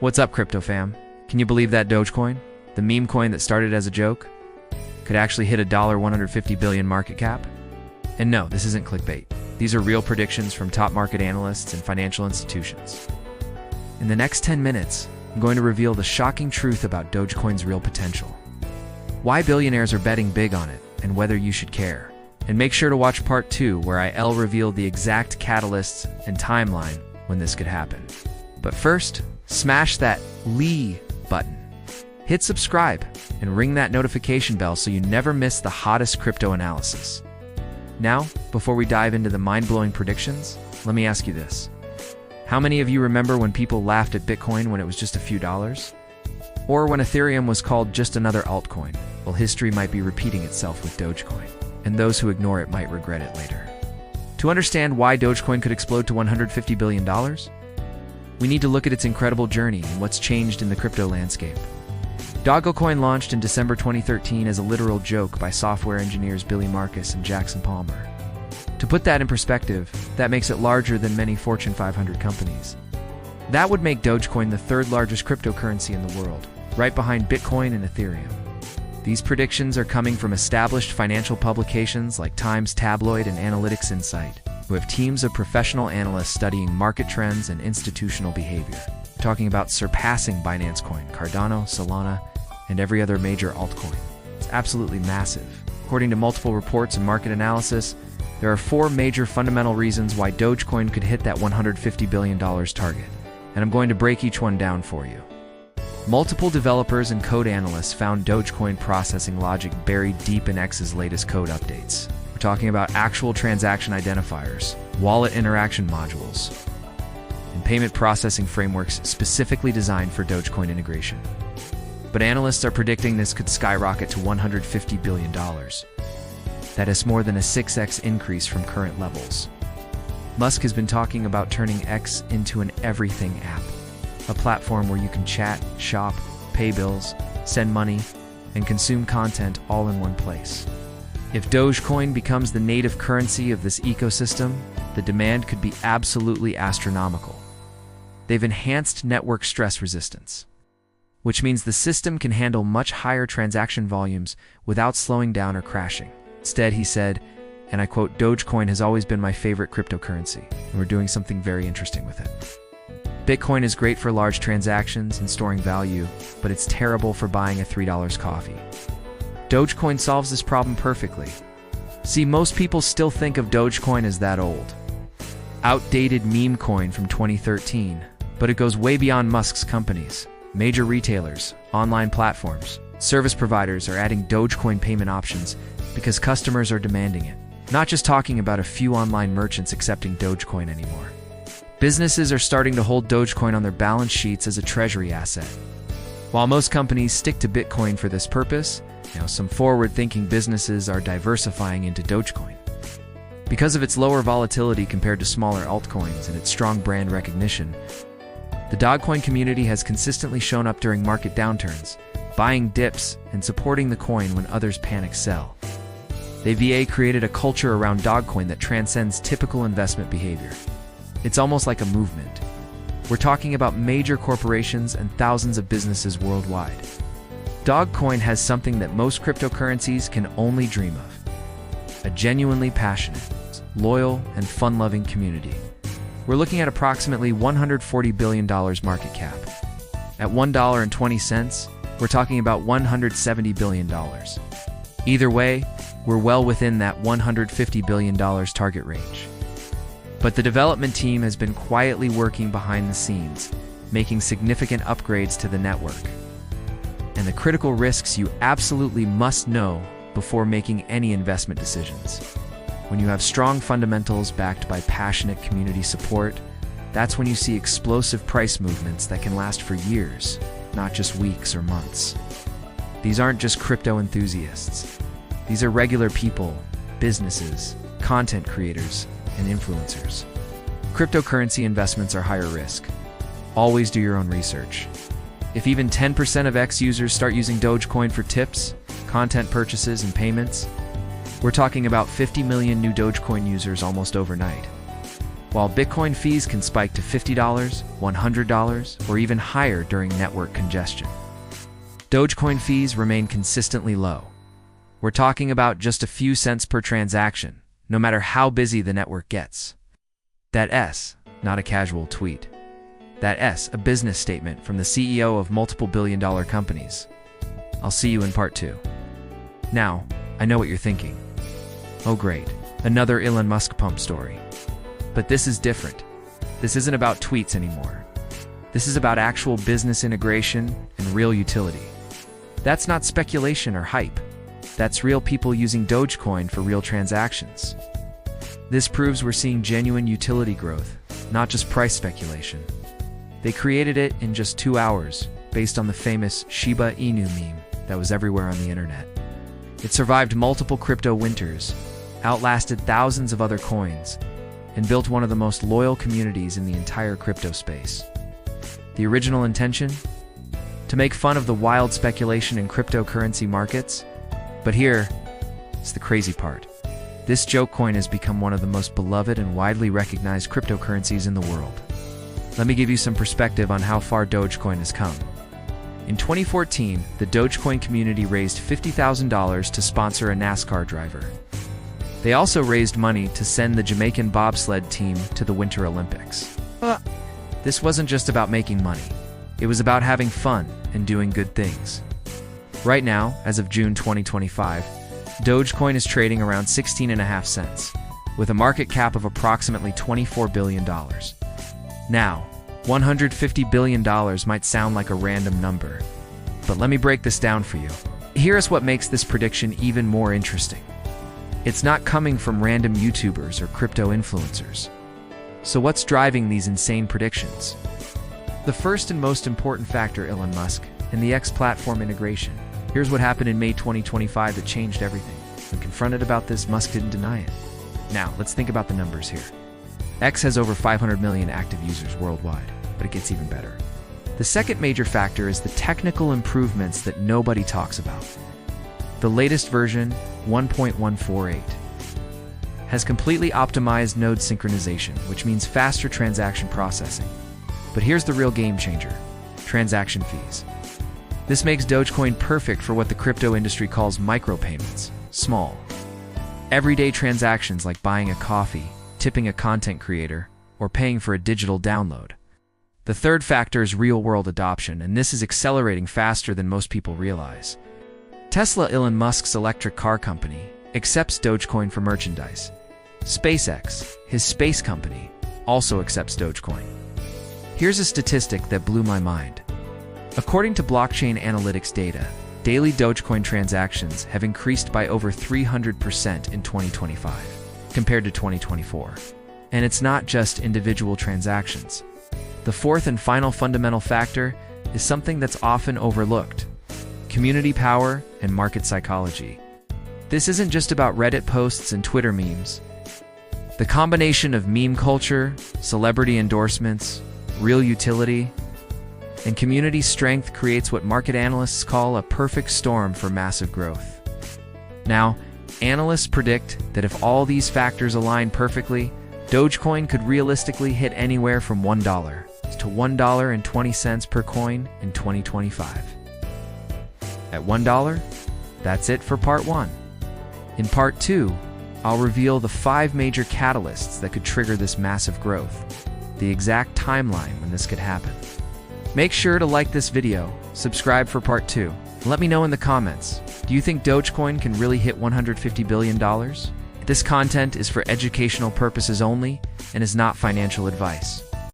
What's up, crypto fam? Can you believe that Dogecoin, the meme coin that started as a joke, could actually hit a $150 billion market cap? And no, this isn't clickbait. These are real predictions from top market analysts and financial institutions. In the next 10 minutes, I'm going to reveal the shocking truth about Dogecoin's real potential, why billionaires are betting big on it, and whether you should care. And make sure to watch part 2, where I'll reveal the exact catalysts and timeline when this could happen. But first, smash that button. Hit subscribe and ring that notification bell so you never miss the hottest crypto analysis. Now, before we dive into the mind-blowing predictions, let me ask you this. How many of you remember when people laughed at Bitcoin when it was just a few dollars? Or when Ethereum was called just another altcoin? Well, history might be repeating itself with Dogecoin, and those who ignore it might regret it later. To understand why Dogecoin could explode to $150 billion, we need to look at its incredible journey and what's changed in the crypto landscape. Dogecoin launched in December 2013 as a literal joke by software engineers Billy Marcus and Jackson Palmer. To put that in perspective, that makes it larger than many Fortune 500 companies. That would make Dogecoin the third largest cryptocurrency in the world, right behind Bitcoin and Ethereum. These predictions are coming from established financial publications like Times Tabloid and Analytics Insight, who have teams of professional analysts studying market trends and institutional behavior. We're talking about surpassing Binance Coin, Cardano, Solana, and every other major altcoin. It's absolutely massive. According to multiple reports and market analysis, there are 4 major fundamental reasons why Dogecoin could hit that $150 billion target, and I'm going to break each one down for you. Multiple developers and code analysts found Dogecoin processing logic buried deep in X's latest code updates. We're talking about actual transaction identifiers, wallet interaction modules, and payment processing frameworks specifically designed for Dogecoin integration. But analysts are predicting this could skyrocket to $150 billion. That is more than a 6x increase from current levels. Musk has been talking about turning X into an everything app, a platform where you can chat, shop, pay bills, send money, and consume content all in one place. If Dogecoin becomes the native currency of this ecosystem, the demand could be absolutely astronomical. They've enhanced network stress resistance, which means the system can handle much higher transaction volumes without slowing down or crashing. Instead, he said, and I quote, "Dogecoin has always been my favorite cryptocurrency, and we're doing something very interesting with it. Bitcoin is great for large transactions and storing value, but it's terrible for buying a $3 coffee. Dogecoin solves this problem perfectly. See, most people still think of Dogecoin as that old, outdated meme coin from 2013, but it goes way beyond Musk's companies. Major retailers, online platforms, service providers are adding Dogecoin payment options because customers are demanding it. Not just talking about a few online merchants accepting Dogecoin anymore. Businesses are starting to hold Dogecoin on their balance sheets as a treasury asset. While most companies stick to Bitcoin for this purpose, some forward-thinking businesses are diversifying into Dogecoin. Because of its lower volatility compared to smaller altcoins and its strong brand recognition, the Dogecoin community has consistently shown up during market downturns, buying dips and supporting the coin when others panic sell. They've created a culture around Dogecoin that transcends typical investment behavior. It's almost like a movement. We're talking about major corporations and thousands of businesses worldwide. Dogecoin has something that most cryptocurrencies can only dream of: a genuinely passionate, loyal, and fun-loving community. We're looking at approximately $140 billion market cap. At $1.20, we're talking about $170 billion. Either way, we're well within that $150 billion target range. But the development team has been quietly working behind the scenes, making significant upgrades to the network. And the critical risks you absolutely must know before making any investment decisions. When you have strong fundamentals backed by passionate community support, that's when you see explosive price movements that can last for years, not just weeks or months. These aren't just crypto enthusiasts. These are regular people, businesses, content creators, and influencers. Cryptocurrency investments are higher risk. Always do your own research. If even 10% of X users start using Dogecoin for tips, content purchases, and payments, we're talking about 50 million new Dogecoin users almost overnight. while Bitcoin fees can spike to $50, $100, or even higher during network congestion. Dogecoin fees remain consistently low. We're talking about just a few cents per transaction, no matter how busy the network gets. That S, not a casual tweet. That S, a business statement from the CEO of multiple billion-dollar companies. I'll see you in part 2. Now, I know what you're thinking. Oh great, another Elon Musk pump story. But this is different. This isn't about tweets anymore. This is about actual business integration and real utility. That's not speculation or hype. That's real people using Dogecoin for real transactions. This proves we're seeing genuine utility growth, not just price speculation. They created it in just 2 hours, based on the famous Shiba Inu meme that was everywhere on the internet. It survived multiple crypto winters, outlasted thousands of other coins, and built one of the most loyal communities in the entire crypto space. The original intention? To make fun of the wild speculation in cryptocurrency markets. But here's the crazy part. This joke coin has become one of the most beloved and widely recognized cryptocurrencies in the world. Let me give you some perspective on how far Dogecoin has come. In 2014, the Dogecoin community raised $50,000 to sponsor a NASCAR driver. They also raised money to send the Jamaican bobsled team to the Winter Olympics. This wasn't just about making money. It was about having fun and doing good things. Right now, as of June 2025, Dogecoin is trading around 16.5 cents, with a market cap of approximately $24 billion. Now, $150 billion might sound like a random number, but let me break this down for you. Here's what makes this prediction even more interesting. It's not coming from random YouTubers or crypto influencers. So what's driving these insane predictions? The first and most important factor, Elon Musk and the X platform integration. Here's what happened in May 2025 that changed everything. When confronted about this, Musk didn't deny it. Now, let's think about the numbers here. X has over 500 million active users worldwide, but it gets even better. The second major factor is the technical improvements that nobody talks about. The latest version, 1.148, has completely optimized node synchronization, which means faster transaction processing. But here's the real game changer: transaction fees. This makes Dogecoin perfect for what the crypto industry calls micropayments, small, everyday transactions like buying a coffee, tipping a content creator, or paying for a digital download. The third factor is real-world adoption, and this is accelerating faster than most people realize. Tesla, Elon Musk's electric car company, accepts Dogecoin for merchandise. SpaceX, his space company, also accepts Dogecoin. Here's a statistic that blew my mind. According to blockchain analytics data, daily Dogecoin transactions have increased by over 300% in 2025, compared to 2024. And it's not just individual transactions. The fourth and final fundamental factor is something that's often overlooked: community power and market psychology. This isn't just about Reddit posts and Twitter memes. The combination of meme culture, celebrity endorsements, real utility, and community strength creates what market analysts call a perfect storm for massive growth. Now, analysts predict that if all these factors align perfectly, Dogecoin could realistically hit anywhere from $1 to $1.20 per coin in 2025. At $1, that's it for part 1. In part 2, I'll reveal the 5 major catalysts that could trigger this massive growth, the exact timeline when this could happen. Make sure to like this video, subscribe for part 2, and let me know in the comments, do you think Dogecoin can really hit $150 billion? This content is for educational purposes only and is not financial advice.